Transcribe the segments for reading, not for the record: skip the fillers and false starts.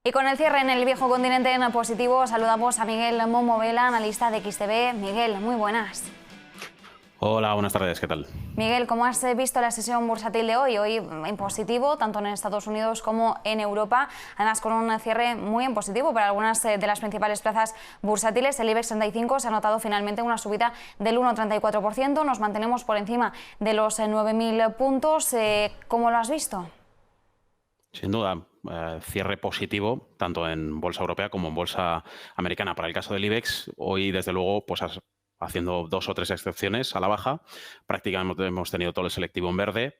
Y con el cierre en el viejo continente en positivo, saludamos a Miguel Momovela, analista de XTB. Miguel, muy buenas. Hola, buenas tardes, ¿qué tal? Miguel, ¿cómo has visto la sesión bursátil de hoy? Hoy en positivo, tanto en Estados Unidos como en Europa, además con un cierre muy en positivo para algunas de las principales plazas bursátiles. El IBEX 35 se ha notado finalmente una subida del 1,34%, nos mantenemos por encima de los 9.000 puntos. ¿Cómo lo has visto? Sin duda, cierre positivo tanto en bolsa europea como en bolsa americana. Para el caso del IBEX, hoy desde luego, pues haciendo 2 o 3 excepciones a la baja, prácticamente hemos tenido todo el selectivo en verde,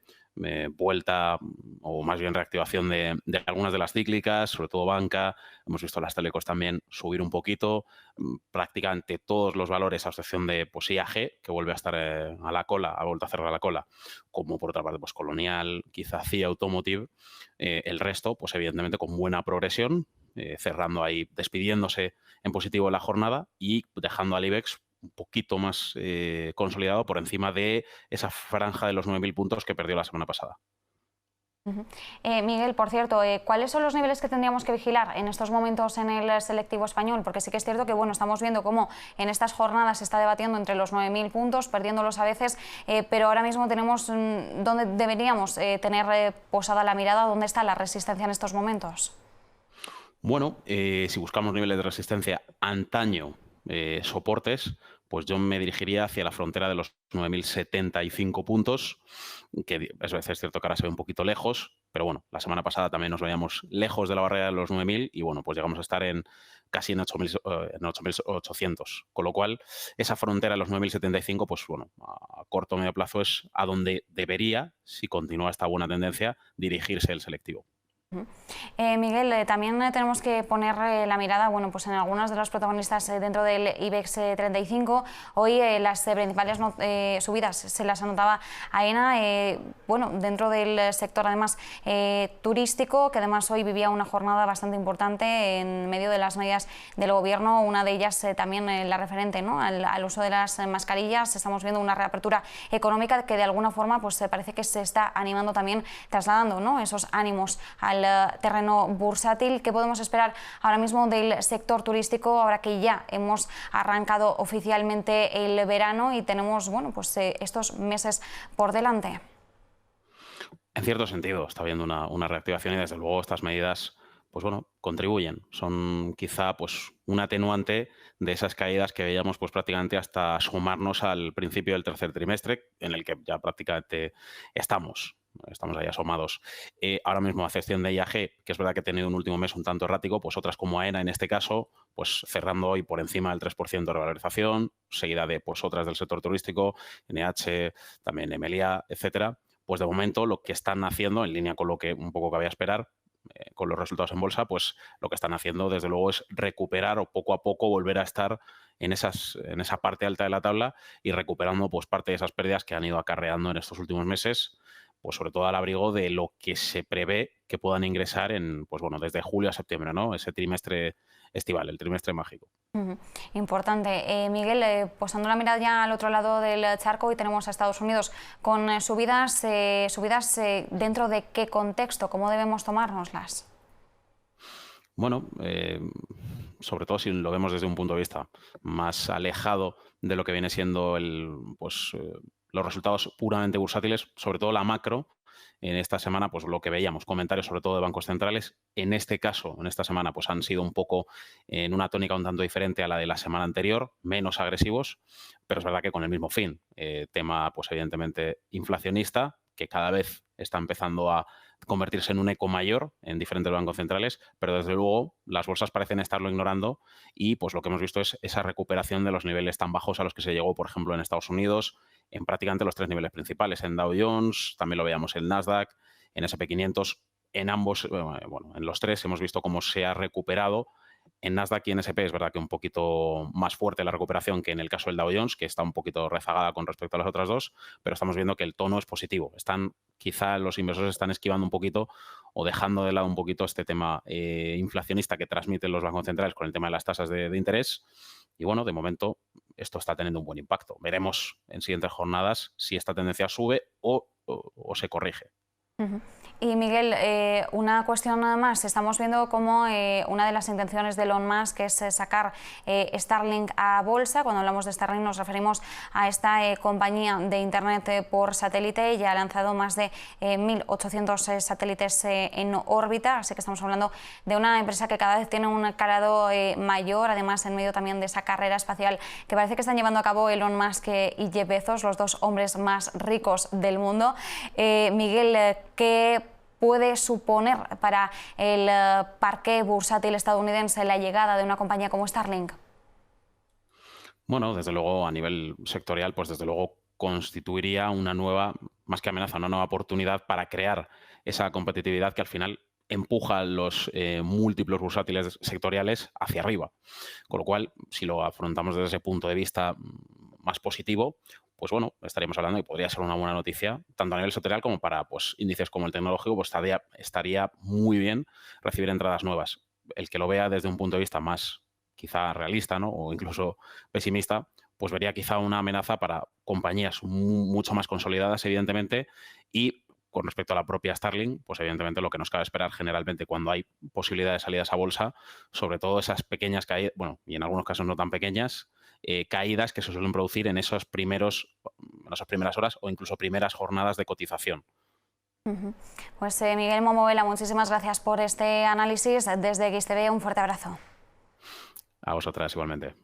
vuelta o más bien reactivación de algunas de las cíclicas, sobre todo banca. Hemos visto las telecos también subir un poquito, prácticamente todos los valores, a excepción de pues, IAG, que vuelve a estar a la cola, ha vuelto a cerrar la cola, como por otra parte pues Colonial, quizá CIA Automotive. El resto, pues evidentemente con buena progresión, cerrando ahí, despidiéndose en positivo la jornada y dejando al IBEX un poquito más consolidado por encima de esa franja de los 9.000 puntos que perdió la semana pasada. Miguel, por cierto, ¿cuáles son los niveles que tendríamos que vigilar en estos momentos en el selectivo español? Porque sí que es cierto que bueno, estamos viendo cómo en estas jornadas se está debatiendo entre los 9.000 puntos, perdiéndolos a veces, pero ahora mismo tenemos dónde deberíamos tener posada la mirada, dónde está la resistencia en estos momentos. Bueno, si buscamos niveles de resistencia antaño, soportes, pues yo me dirigiría hacia la frontera de los 9.075 puntos, que es cierto que ahora se ve un poquito lejos, pero bueno, la semana pasada también nos veíamos lejos de la barrera de los 9.000 y bueno, pues llegamos a estar casi en 8.800, con lo cual esa frontera de los 9.075, pues bueno, a corto o medio plazo es a donde debería, si continúa esta buena tendencia, dirigirse el selectivo. Miguel, también tenemos que poner la mirada bueno, pues en algunos de los protagonistas dentro del IBEX 35. Hoy las principales subidas se las anotaba AENA, bueno, dentro del sector además turístico, que además hoy vivía una jornada bastante importante en medio de las medidas del gobierno, una de ellas también la referente, ¿no?, al uso de las mascarillas. Estamos viendo una reapertura económica que de alguna forma pues parece que se está animando también, trasladando, ¿no?, esos ánimos al terreno bursátil. ¿Qué podemos esperar ahora mismo del sector turístico ahora que ya hemos arrancado oficialmente el verano y tenemos bueno, pues, estos meses por delante? En cierto sentido, está habiendo una reactivación y desde luego estas medidas pues bueno, contribuyen. Son quizá pues un atenuante de esas caídas que veíamos pues prácticamente hasta sumarnos al principio del tercer trimestre, en el que ya prácticamente estamos ahí asomados. Ahora mismo, a excepción de IAG, que es verdad que ha tenido un último mes un tanto errático, pues otras como AENA en este caso, pues cerrando hoy por encima del 3% de revalorización, seguida de pues otras del sector turístico, NH, también Emelia, etcétera. Pues de momento lo que están haciendo, en línea con lo que un poco cabía esperar, con los resultados en bolsa, pues lo que están haciendo desde luego es recuperar o poco a poco volver a estar en esa parte alta de la tabla y recuperando pues parte de esas pérdidas que han ido acarreando en estos últimos meses, pues sobre todo al abrigo de lo que se prevé que puedan ingresar pues bueno, desde julio a septiembre, ¿no?, ese trimestre estival, el trimestre mágico. Importante. Miguel, posando la mirada ya al otro lado del charco, hoy tenemos a Estados Unidos con subidas dentro de qué contexto, ¿cómo debemos tomárnoslas? Bueno, sobre todo si lo vemos desde un punto de vista más alejado de lo que viene siendo los resultados puramente bursátiles, sobre todo la macro. En esta semana, pues lo que veíamos, comentarios sobre todo de bancos centrales. En este caso, en esta semana, pues han sido un poco en una tónica un tanto diferente a la de la semana anterior, menos agresivos, pero es verdad que con el mismo fin. Tema, pues evidentemente, inflacionista, que cada vez está empezando a convertirse en un eco mayor en diferentes bancos centrales, pero desde luego las bolsas parecen estarlo ignorando y pues lo que hemos visto es esa recuperación de los niveles tan bajos a los que se llegó, por ejemplo, en Estados Unidos, en prácticamente los 3 niveles principales, en Dow Jones, también lo veíamos en Nasdaq, en S&P 500, en ambos, bueno, en los tres hemos visto cómo se ha recuperado. En Nasdaq y en S&P es verdad que un poquito más fuerte la recuperación que en el caso del Dow Jones, que está un poquito rezagada con respecto a las otras dos, pero estamos viendo que el tono es positivo. Quizá los inversores están esquivando un poquito o dejando de lado un poquito este tema inflacionista que transmiten los bancos centrales con el tema de las tasas de interés. Y bueno, de momento esto está teniendo un buen impacto. Veremos en siguientes jornadas si esta tendencia sube o se corrige. Ujú. Y Miguel, una cuestión nada más. Estamos viendo cómo una de las intenciones de Elon Musk es sacar Starlink a bolsa. Cuando hablamos de Starlink nos referimos a esta compañía de Internet por satélite. Ya ha lanzado más de 1.800 satélites en órbita, así que estamos hablando de una empresa que cada vez tiene un calado mayor, además en medio también de esa carrera espacial que parece que están llevando a cabo Elon Musk y Jeff Bezos, los dos hombres más ricos del mundo. Miguel, ¿qué puede suponer para el parque bursátil estadounidense la llegada de una compañía como Starlink? Bueno, desde luego a nivel sectorial, pues desde luego constituiría una nueva, más que amenaza, una nueva oportunidad para crear esa competitividad que al final empuja los múltiplos bursátiles sectoriales hacia arriba. Con lo cual, si lo afrontamos desde ese punto de vista más positivo, pues bueno, estaríamos hablando y podría ser una buena noticia, tanto a nivel sectorial como para pues, índices como el tecnológico, pues estaría muy bien recibir entradas nuevas. El que lo vea desde un punto de vista más quizá realista, ¿no? O incluso pesimista, pues vería quizá una amenaza para compañías mucho más consolidadas, evidentemente, y con respecto a la propia Starlink, pues evidentemente lo que nos cabe esperar generalmente cuando hay posibilidad de salidas a bolsa, sobre todo esas pequeñas caídas, bueno, y en algunos casos no tan pequeñas, caídas que se suelen producir en esas primeras horas o incluso primeras jornadas de cotización. Pues Miguel Momovela, muchísimas gracias por este análisis. Desde XTV, un fuerte abrazo. A vosotras igualmente.